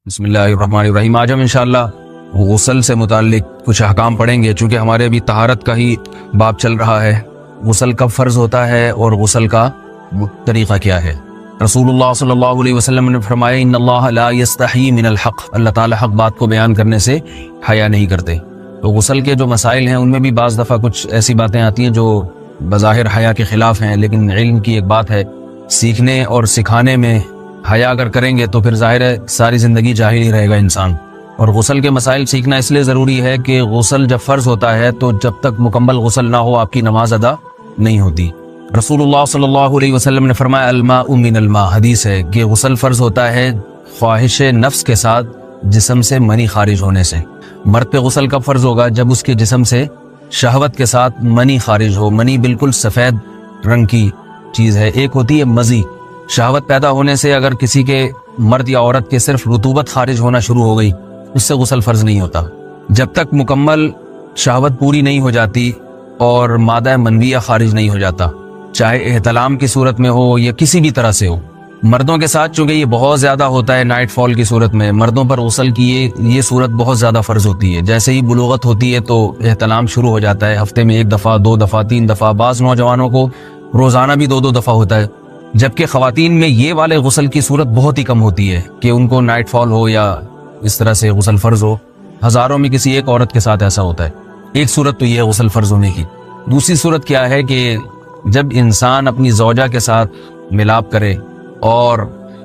بسم اللہ الرحمن الرحیم۔ آج ہم انشاءاللہ غسل سے متعلق کچھ احکام پڑھیں گے، چونکہ ہمارے ابھی طہارت کا ہی باب چل رہا ہے۔ غسل کب فرض ہوتا ہے اور غسل کا طریقہ کیا ہے؟ رسول اللہ صلی اللہ علیہ وسلم نے فرمایا ان اللہ لا یستحی من الحق، اللہ تعالی حق بات کو بیان کرنے سے حیا نہیں کرتے۔ تو غسل کے جو مسائل ہیں ان میں بھی بعض دفعہ کچھ ایسی باتیں آتی ہیں جو بظاہر حیا کے خلاف ہیں، لیکن علم کی ایک بات ہے، سیکھنے اور سکھانے میں حیا اگر کریں گے تو پھر ظاہر ہے ساری زندگی جاہل ہی رہے گا انسان۔ اور غسل کے مسائل سیکھنا اس لیے ضروری ہے کہ غسل جب فرض ہوتا ہے تو جب تک مکمل غسل نہ ہو آپ کی نماز ادا نہیں ہوتی۔ رسول اللہ صلی اللہ علیہ وسلم نے فرمایا الماء من الماء، حدیث ہے کہ غسل فرض ہوتا ہے خواہش نفس کے ساتھ جسم سے منی خارج ہونے سے۔ مرد پہ غسل کب فرض ہوگا؟ جب اس کے جسم سے شہوت کے ساتھ منی خارج ہو۔ منی بالکل سفید رنگ کی چیز ہے، ایک ہوتی ہے مزی۔ شہوت پیدا ہونے سے اگر کسی کے مرد یا عورت کے صرف رطوبت خارج ہونا شروع ہو گئی، اس سے غسل فرض نہیں ہوتا۔ جب تک مکمل شہوت پوری نہیں ہو جاتی اور مادہ منویہ خارج نہیں ہو جاتا، چاہے احتلام کی صورت میں ہو یا کسی بھی طرح سے ہو۔ مردوں کے ساتھ چونکہ یہ بہت زیادہ ہوتا ہے، نائٹ فال کی صورت میں مردوں پر غسل کی یہ صورت بہت زیادہ فرض ہوتی ہے۔ جیسے ہی بلوغت ہوتی ہے تو احتلام شروع ہو جاتا ہے، ہفتے میں 1 دفعہ 2 دفعہ 3 دفعہ، بعض نوجوانوں کو روزانہ بھی 2 دفعہ ہوتا ہے۔ جبکہ خواتین میں یہ والے غسل کی صورت بہت ہی کم ہوتی ہے کہ ان کو نائٹ فال ہو یا اس طرح سے غسل فرض ہو۔ ہزاروں میں کسی ایک عورت کے ساتھ ایسا ہوتا ہے۔ ایک صورت تو یہ ہے غسل فرض ہونے کی۔ دوسری صورت کیا ہے کہ جب انسان اپنی زوجہ کے ساتھ ملاپ کرے اور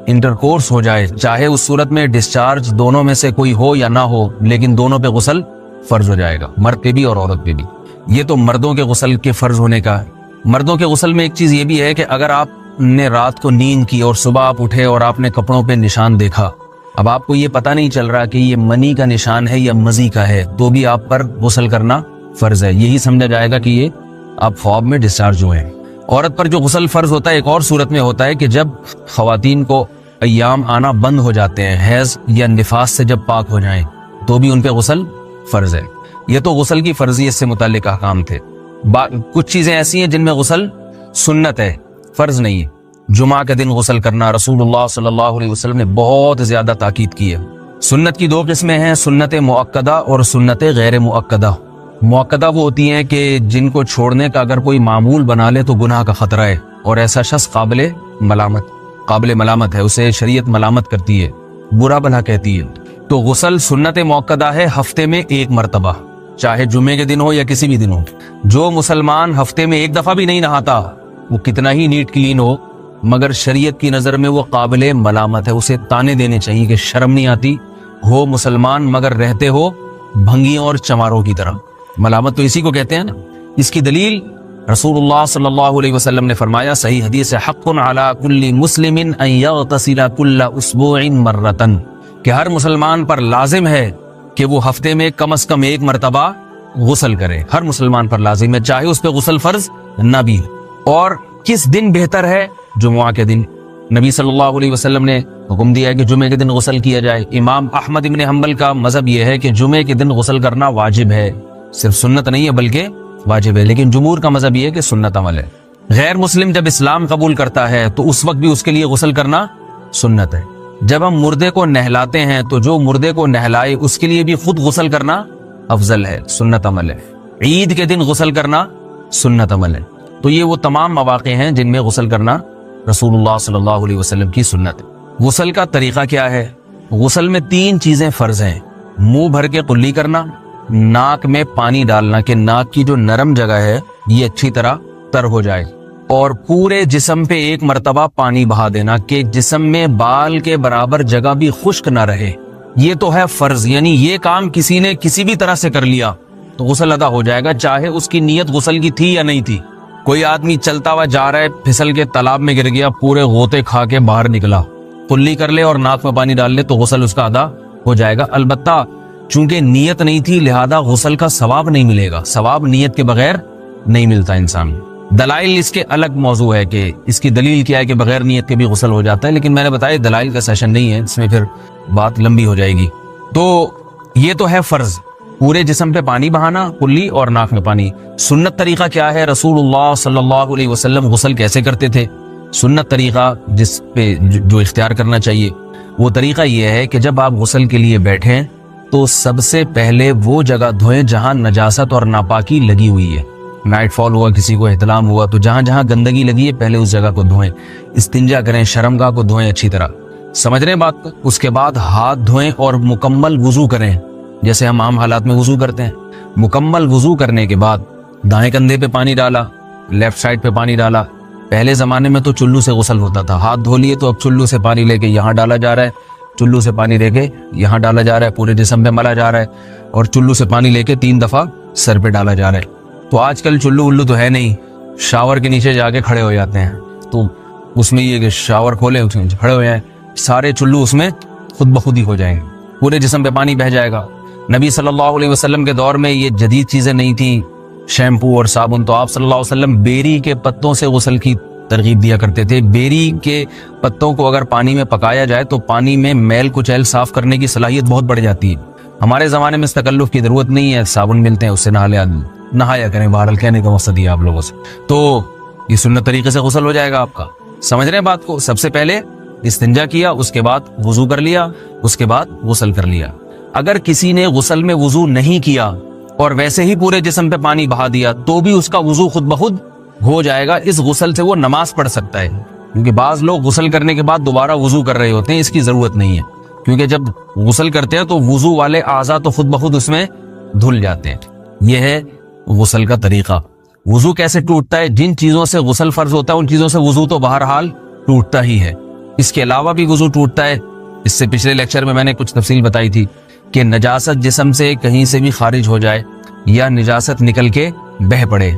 انٹرکورس ہو جائے، چاہے اس صورت میں ڈسچارج دونوں میں سے کوئی ہو یا نہ ہو، لیکن دونوں پہ غسل فرض ہو جائے گا، مرد پہ بھی اور عورت پہ بھی۔ یہ تو مردوں کے غسل کے فرض ہونے کا ہے۔ مردوں کے غسل میں ایک چیز یہ بھی ہے کہ اگر آپ نے رات کو نیند کی اور صبح آپ اٹھے اور آپ نے کپڑوں پہ نشان دیکھا، اب آپ کو یہ پتہ نہیں چل رہا کہ یہ منی کا نشان ہے یا مزی کا ہے، تو بھی آپ پر غسل کرنا فرض ہے۔ یہی سمجھا جائے گا کہ یہ آپ خواب میں ڈسچارج ہوئے ہیں۔ عورت پر جو غسل فرض ہوتا ہے ایک اور صورت میں ہوتا ہے کہ جب خواتین کو ایام آنا بند ہو جاتے ہیں، حیض یا نفاس سے جب پاک ہو جائیں، تو بھی ان پہ غسل فرض ہے۔ یہ تو غسل کی فرضیت سے متعلق احکام تھے۔ کچھ چیزیں ایسی ہیں جن میں غسل سنت ہے، فرض نہیں ہے۔ جمعہ کے دن غسل کرنا رسول اللہ صلی اللہ علیہ وسلم نے بہت زیادہ تاکید کی ہے۔ سنت کی 2 قسمیں ہیں، سنت مؤکدہ اور سنت غیر مؤکدہ۔ مؤکدہ وہ ہوتی ہیں کہ جن کو چھوڑنے کا اگر کوئی معمول بنا لے تو گناہ کا خطرہ ہے، اور ایسا شخص قابل ملامت ہے، اسے شریعت ملامت کرتی ہے، برا بھلا کہتی ہے۔ تو غسل سنت مؤکدہ ہے ہفتے میں 1 مرتبہ، چاہے جمعے کے دن ہو یا کسی بھی دن ہو۔ جو مسلمان ہفتے میں 1 دفعہ بھی نہیں نہاتا، وہ کتنا ہی نیٹ کلین ہو، مگر شریعت کی نظر میں وہ قابل ملامت ہے، اسے تانے دینے چاہیے کہ شرم نہیں آتی ہو مسلمان مگر رہتے ہو بھنگیوں اور چماروں کی طرح۔ ملامت تو اسی کو کہتے ہیں نا۔ اس کی دلیل رسول اللہ صلی اللہ علیہ وسلم نے فرمایا، صحیح حدیث ہے، حق علی کل مسلم ان یغتسل کل اسبوع مرتن، کہ ہر مسلمان پر لازم ہے کہ وہ ہفتے میں کم از کم 1 مرتبہ غسل کرے۔ ہر مسلمان پر لازم ہے، چاہے اس پہ غسل فرض نہ بھی۔ اور کس دن بہتر ہے؟ جمعہ کے دن۔ نبی صلی اللہ علیہ وسلم نے حکم دیا ہے کہ جمعے کے دن غسل کیا جائے۔ امام احمد ابن حنبل کا مذہب یہ ہے کہ جمعے کے دن غسل کرنا واجب ہے، صرف سنت نہیں ہے بلکہ واجب ہے، لیکن جمہور کا مذہب یہ ہے کہ سنت عمل ہے۔ غیر مسلم جب اسلام قبول کرتا ہے تو اس وقت بھی اس کے لیے غسل کرنا سنت ہے۔ جب ہم مردے کو نہلاتے ہیں تو جو مردے کو نہلائے اس کے لیے بھی خود غسل کرنا افضل ہے، سنت عمل ہے۔ عید کے دن غسل کرنا سنت عمل ہے۔ تو یہ وہ تمام مواقع ہیں جن میں غسل کرنا رسول اللہ صلی اللہ علیہ وسلم کی سنت ہے۔ غسل کا طریقہ کیا ہے؟ غسل میں 3 چیزیں فرض ہیں، منہ بھر کے قلی کرنا، ناک میں پانی ڈالنا کہ ناک کی جو نرم جگہ ہے یہ اچھی طرح تر ہو جائے، اور پورے جسم پہ 1 مرتبہ پانی بہا دینا کہ جسم میں بال کے برابر جگہ بھی خشک نہ رہے۔ یہ تو ہے فرض، یعنی یہ کام کسی نے کسی بھی طرح سے کر لیا تو غسل ادا ہو جائے گا، چاہے اس کی نیت غسل کی تھی یا نہیں تھی۔ کوئی آدمی چلتا ہوا جا رہا ہے، پھسل کے تالاب میں گر گیا، پورے غوطے کھا کے باہر نکلا، قلی کر لے اور ناک میں پانی ڈال لے تو غسل اس کا ادا ہو جائے گا۔ البتہ چونکہ نیت نہیں تھی لہذا غسل کا ثواب نہیں ملے گا، ثواب نیت کے بغیر نہیں ملتا انسان۔ دلائل اس کے الگ موضوع ہے کہ اس کی دلیل کیا ہے کہ بغیر نیت کے بھی غسل ہو جاتا ہے، لیکن میں نے بتایا دلائل کا سیشن نہیں ہے، اس میں پھر بات لمبی ہو جائے گی۔ تو یہ تو ہے فرض، پورے جسم پہ پانی بہانا، کلی اور ناک میں پانی۔ سنت طریقہ کیا ہے؟ رسول اللہ صلی اللہ علیہ وسلم غسل کیسے کرتے تھے؟ سنت طریقہ جس پہ جو اختیار کرنا چاہیے، وہ طریقہ یہ ہے کہ جب آپ غسل کے لیے بیٹھیں تو سب سے پہلے وہ جگہ دھوئیں جہاں نجاست اور ناپاکی لگی ہوئی ہے. نائٹ فال ہوا, کسی کو احتلام ہوا, تو جہاں جہاں گندگی لگی ہے پہلے اس جگہ کو دھوئیں. استنجا کریں, شرمگاہ کو دھوئیں اچھی طرح. سمجھ رہے ہیں بات کو؟ اس کے بعد ہاتھ دھوئیں اور مکمل وضو کریں جیسے ہم عام حالات میں وضو کرتے ہیں. مکمل وضو کرنے کے بعد دائیں کندھے پہ پانی ڈالا, لیفٹ سائڈ پہ پانی ڈالا. پہلے زمانے میں تو چلو سے غسل ہوتا تھا, ہاتھ دھو لیے تو اب چلو سے پانی لے کے یہاں ڈالا جا رہا ہے, چلو سے پانی لے کے یہاں ڈالا جا رہا ہے, پورے جسم پہ ملا جا رہا ہے, اور چلو سے پانی لے کے 3 دفعہ سر پہ ڈالا جا رہا ہے. تو آج کل چلو ولو تو ہے نہیں, شاور کے نیچے جا کے کھڑے ہو جاتے ہیں. تو اس میں یہ کہ شاور کھولے اس میں کھڑے ہو جائیں, سارے چلو اس میں خود بخود ہی ہو جائیں گے, پورے جسم پہ پانی بہہ جائے گا. نبی صلی اللہ علیہ وسلم کے دور میں یہ جدید چیزیں نہیں تھیں, شیمپو اور صابن. تو آپ صلی اللہ علیہ وسلم بیری کے پتوں سے غسل کی ترغیب دیا کرتے تھے. بیری کے پتوں کو اگر پانی میں پکایا جائے تو پانی میں میل کچیل صاف کرنے کی صلاحیت بہت بڑھ جاتی ہے. ہمارے زمانے میں اس تکلف کی ضرورت نہیں ہے, صابن ملتے ہیں اس سے نہا لے آدمی, نہایا کریں. بہرحال کہنے کا مقصد یہ آپ لوگوں سے, تو یہ سنت طریقے سے غسل ہو جائے گا آپ کا. سمجھ رہے ہیں بات کو؟ سب سے پہلے استنجا کیا, اس کے بعد وضو کر لیا, اس کے بعد غسل کر لیا. اگر کسی نے غسل میں وضو نہیں کیا اور ویسے ہی پورے جسم پہ پانی بہا دیا تو بھی اس کا وضو خود بخود ہو جائے گا. اس غسل سے وہ نماز پڑھ سکتا ہے, کیونکہ بعض لوگ غسل کرنے کے بعد دوبارہ وضو کر رہے ہوتے ہیں. اس کی ضرورت نہیں ہے, کیونکہ جب غسل کرتے ہیں تو وضو والے اعضاء تو خود بخود اس میں دھل جاتے ہیں. یہ ہے غسل کا طریقہ. وضو کیسے ٹوٹتا ہے؟ جن چیزوں سے غسل فرض ہوتا ہے ان چیزوں سے وضو تو بہرحال ٹوٹتا ہی ہے. اس کے علاوہ بھی وضو ٹوٹتا ہے. اس سے پچھلے لیکچر میں نے کچھ تفصیل بتائی تھی کہ نجاست جسم سے کہیں سے بھی خارج ہو جائے یا نجاست نکل کے بہہ پڑے,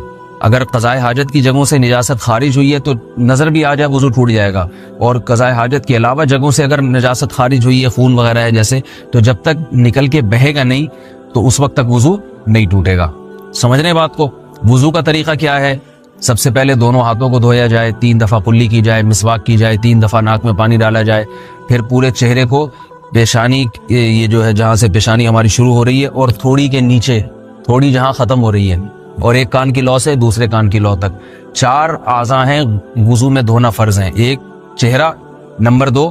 اگر قضائے حاجت کی جگہوں سے نجاست خارج ہوئی ہے تو نظر بھی آ جائے وضو ٹوٹ جائے گا, اور قضائے حاجت کے علاوہ جگہوں سے اگر نجاست خارج ہوئی ہے, خون وغیرہ ہے جیسے, تو جب تک نکل کے بہے گا نہیں تو اس وقت تک وضو نہیں ٹوٹے گا. سمجھ رہے ہیں بات کو؟ وضو کا طریقہ کیا ہے؟ سب سے پہلے دونوں ہاتھوں کو دھویا جائے, 3 دفعہ کلی کی جائے, مسواک کی جائے, 3 دفعہ ناک میں پانی ڈالا جائے, پھر پورے چہرے کو پیشانی, یہ جو ہے جہاں سے پیشانی ہماری شروع ہو رہی ہے اور تھوڑی کے نیچے, تھوڑی جہاں ختم ہو رہی ہے, اور ایک کان کی لو سے دوسرے کان کی لو تک 4 اعضاء ہیں وضو میں دھونا فرض ہیں. 1 چہرہ, نمبر 2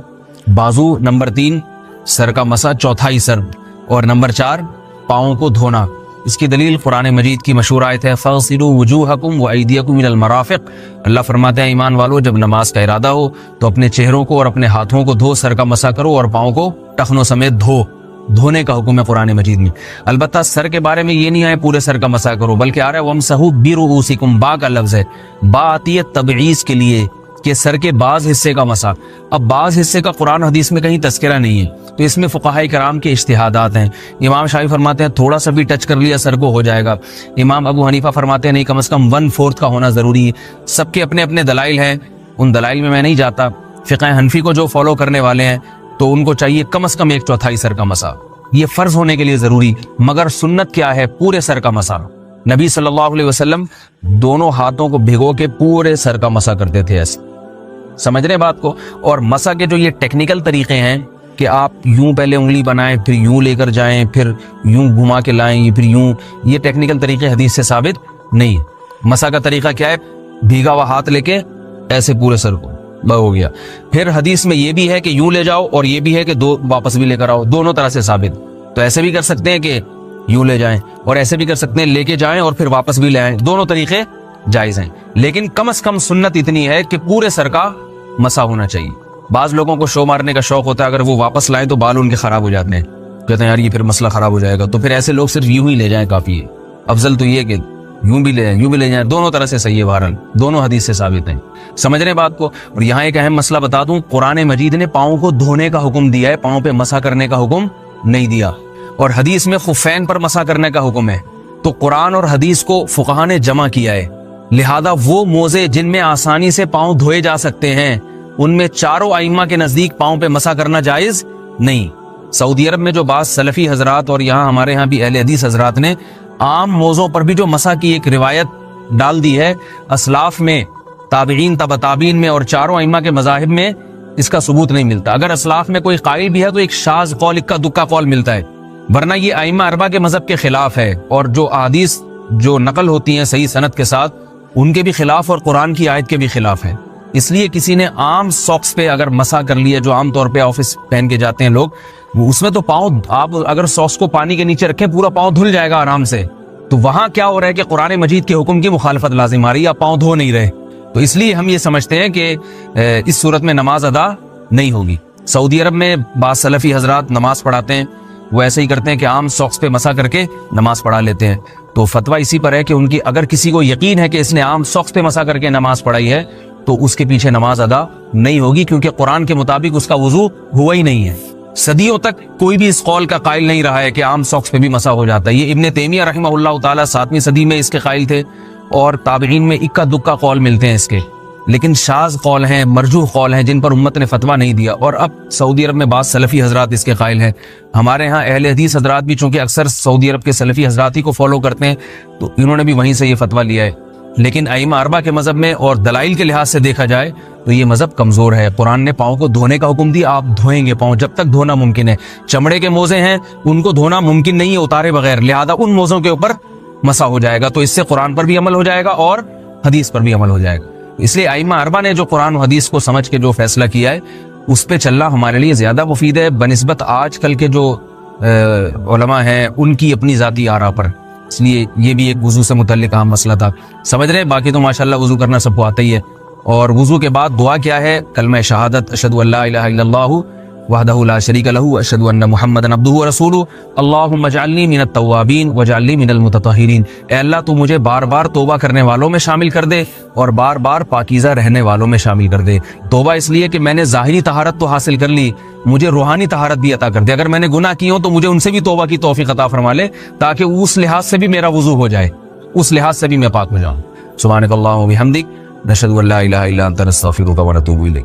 بازو, نمبر 3 سر کا مسا, چوتھائی سر, اور نمبر 4 پاؤں کو دھونا. اس کی دلیل قرآن مجید کی مشہور آیت ہے فاغسلوا وجوہکم وایدیکم الی المرافق. اللہ فرماتے ہیں ایمان والو جب نماز کا ارادہ ہو تو اپنے چہروں کو اور اپنے ہاتھوں کو دھو, سر کا مسا کرو اور پاؤں کو ٹخنوں سمیت دھو. دھونے کا حکم ہے قرآن مجید میں. البتہ سر کے بارے میں یہ نہیں ہے پورے سر کا مسا کرو, بلکہ آ رہا ہے وامسحوا برؤوسکم. با کا لفظ ہے, با آتی ہے تبعیض کے لیے کہ سر کے بعض حصے کا مسا. اب بعض حصے کا قرآن حدیث میں کہیں تذکرہ نہیں ہے, تو اس میں فقہاء کرام کے اجتہادات ہیں. امام شافعی فرماتے ہیں تھوڑا سا بھی ٹچ کر لیا سر کو ہو جائے گا. امام ابو حنیفہ فرماتے ہیں نہیں, کم از کم 1/4 کا ہونا ضروری ہے. سب کے اپنے اپنے دلائل ہیں, ان دلائل میں نہیں جاتا. فقہ حنفی کو جو فالو کرنے والے ہیں تو ان کو چاہیے کم از کم 1/4 سر کا مسا, یہ فرض ہونے کے لیے ضروری. مگر سنت کیا ہے؟ پورے سر کا مسا. نبی صلی اللہ علیہ وسلم دونوں ہاتھوں کو بھگو کے پورے سر کا مسا کرتے تھے ایسے. سمجھ رہے بات کو؟ اور مسا کے جو یہ ٹیکنیکل طریقے ہیں کہ آپ یوں پہلے انگلی بنائیں, پھر یوں لے کر جائیں, پھر یوں گھما کے لائیں, پھر یوں, یہ ٹیکنیکل طریقے حدیث سے ثابت نہیں. مسا کا طریقہ کیا ہے؟ بھیگا ہوا ہاتھ لے کے ایسے پورے سر کو ہو گیا. پھر حدیث میں یہ بھی ہے کہ یوں لے جاؤ اور یہ بھی ہے کہ 2 واپس بھی لے کر آؤ, دونوں طرح سے ثابت. تو ایسے بھی کر سکتے ہیں کہ یوں لے جائیں, اور ایسے بھی کر سکتے ہیں لے کے جائیں اور پھر واپس بھی لے آئیں, دونوں طریقے جائز ہیں. لیکن کم از کم سنت اتنی ہے کہ پورے سر کا مسا ہونا چاہیے. بعض لوگوں کو شو مارنے کا شوق ہوتا ہے, اگر وہ واپس لائیں تو بال ان کے خراب ہو جاتے ہیں, کہتے ہیں یار یہ پھر مسئلہ خراب ہو جائے گا, تو پھر ایسے لوگ صرف یوں ہی لے جائیں کافی ہے. افضل تو یہ کہ یوں بھی لے جائیں, یوں بھی لے جائیں, دونوں طرح سے صحیح ہے. بہرحال دونوں حدیث سے ثابت ہیں. سمجھ رہے بات کو؟ اور یہاں ایک اہم مسئلہ بتا دوں, قرآن مجید نے پاؤں کو دھونے کا حکم دیا ہے, پاؤں پہ مسا کرنے کا حکم نہیں دیا. اور حدیث میں خفین پر مسا کرنے کا حکم ہے. تو قرآن اور حدیث کو فقہاء نے جمع کیا ہے, لہذا وہ موزے جن میں آسانی سے پاؤں دھوئے جا سکتے ہیں ان میں چاروں ائمہ کے نزدیک پاؤں پہ مسا کرنا جائز نہیں. سعودی عرب میں جو بعض سلفی حضرات اور یہاں ہمارے یہاں بھی اہل حدیث حضرات نے عام موضوع پر بھی جو مسا کی ایک روایت ڈال دی ہے, اسلاف میں, تابعین, تبع تابعین میں اور چاروں ائمہ کے مذاہب میں اس کا ثبوت نہیں ملتا. اگر اسلاف میں کوئی قائل بھی ہے تو ایک شاذ قول, اکا دکا قول ملتا ہے, ورنہ یہ ائمہ اربعہ کے مذہب کے خلاف ہے. اور جو احادیث جو نقل ہوتی ہیں صحیح سند کے ساتھ ان کے بھی خلاف اور قرآن کی آیت کے بھی خلاف ہے. اس لیے کسی نے عام ساکس پہ اگر مسا کر لیا، جو عام طور پہ آفس پہن کے جاتے ہیں لوگ، اس میں تو پاؤں، آپ اگر ساکس کو پانی کے نیچے رکھیں پورا پاؤں دھل جائے گا آرام سے. تو وہاں کیا ہو رہا ہے کہ قرآن مجید کے حکم کی مخالفت لازم آ رہی ہے، آپ پاؤں دھو نہیں رہے. تو اس لیے ہم یہ سمجھتے ہیں کہ اس صورت میں نماز ادا نہیں ہوگی. سعودی عرب میں بعض سلفی حضرات نماز پڑھاتے ہیں، وہ ایسے ہی کرتے ہیں کہ عام ساکس پہ مسا کر کے نماز پڑھا لیتے ہیں. تو فتویٰ اسی پر ہے کہ ان کی اگر کسی کو یقین ہے کہ اس نے عام ساکس پہ مسا کر کے نماز پڑھائی ہے تو اس کے پیچھے نماز ادا نہیں ہوگی، کیونکہ قرآن کے مطابق اس کا وضو ہوا ہی نہیں ہے. صدیوں تک کوئی بھی اس قول کا قائل نہیں رہا ہے کہ عام ساکس پہ بھی مسا ہو جاتا ہے. یہ ابن تیمیہ رحمہ اللہ تعالیٰ 7ویں صدی میں اس کے قائل تھے، اور تابعین میں اکا دکا قول ملتے ہیں اس کے، لیکن شاذ قول ہیں، مرجوح قول ہیں جن پر امت نے فتویٰ نہیں دیا. اور اب سعودی عرب میں بعض سلفی حضرات اس کے قائل ہیں. ہمارے ہاں اہل حدیث حضرات بھی چونکہ اکثر سعودی عرب کے سلفی حضرات ہی کو فالو کرتے ہیں، تو انہوں نے بھی وہیں سے یہ فتویٰ لیا ہے. لیکن ائمہ اربعہ کے مذہب میں اور دلائل کے لحاظ سے دیکھا جائے تو یہ مذہب کمزور ہے. قرآن نے پاؤں کو دھونے کا حکم دیا، آپ دھوئیں گے پاؤں جب تک دھونا ممکن ہے. چمڑے کے موزے ہیں ان کو دھونا ممکن نہیں ہے اتارے بغیر، لہذا ان موزوں کے اوپر مسا ہو جائے گا. تو اس سے قرآن پر بھی عمل ہو جائے گا اور حدیث پر بھی عمل ہو جائے گا. اس لیے ائمہ اربعہ نے جو قرآن و حدیث کو سمجھ کے جو فیصلہ کیا ہے اس پہ چلنا ہمارے لیے زیادہ مفید ہے بنسبت آج کل کے جو علماء ہیں ان کی اپنی ذاتی آراء پر. اس لیے یہ بھی ایک وضو سے متعلق اہم مسئلہ تھا. سمجھ رہے ہیں؟ باقی تو ماشاءاللہ وضو کرنا سب کو آتا ہی ہے. اور وضو کے بعد دعا کیا ہے؟ کلمہ شہادت، اشہد ان لا الہ الا اللہ وحدہ لا شریک لہ اشہد ان محمدا عبدہ ورسولہ اللہم اجعلنی من التوابین واجعلنی من المتطہرین. اے اللہ تو مجھے بار بار توبہ کرنے والوں میں شامل کر دے اور بار بار پاکیزہ رہنے والوں میں شامل کر دے. توبہ اس لیے کہ میں نے ظاہری طہارت تو حاصل کر لی، مجھے روحانی طہارت بھی عطا کر دے. اگر میں نے گناہ کی ہوں تو مجھے ان سے بھی توبہ کی توفیق عطا فرما لے، تاکہ اس لحاظ سے بھی میرا وضو ہو جائے، اس لحاظ سے بھی میں پاک ہو جاؤں. سبحانک اللہم و بحمدک، نشہد ان لا الہ الا انت، نستغفرک و نتوب الیک.